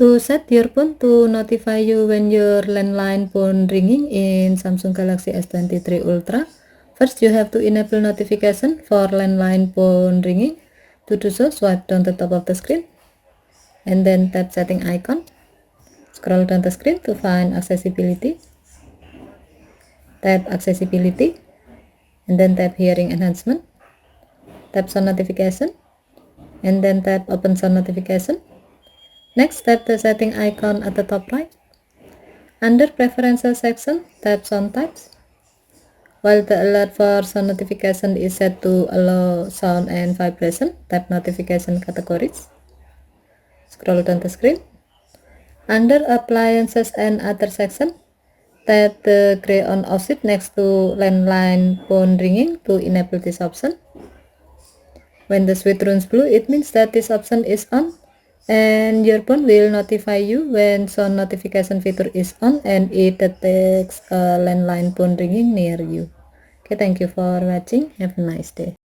To set your phone to notify you when your landline phone ringing in Samsung Galaxy S23 Ultra, first you have to enable notification for landline phone ringing. To do so, swipe down the top of the screen and then tap setting icon. Scroll down the screen to find accessibility. Tap accessibility and then tap hearing enhancement. Tap sound notification and then tap open sound notification. Next, tap the setting icon at the top right. Under preferences section, tap sound types. While the alert for sound notification is set to allow sound and vibration, tap notification categories. Scroll down the screen. Under appliances and other section, tap the gray on off switch next to landline phone ringing to enable this option. When the switch turns blue, it means that this option is on, and your phone will notify you when sound notification feature is on and it detects a landline phone ringing near you. Okay, thank you for watching. Have a nice day.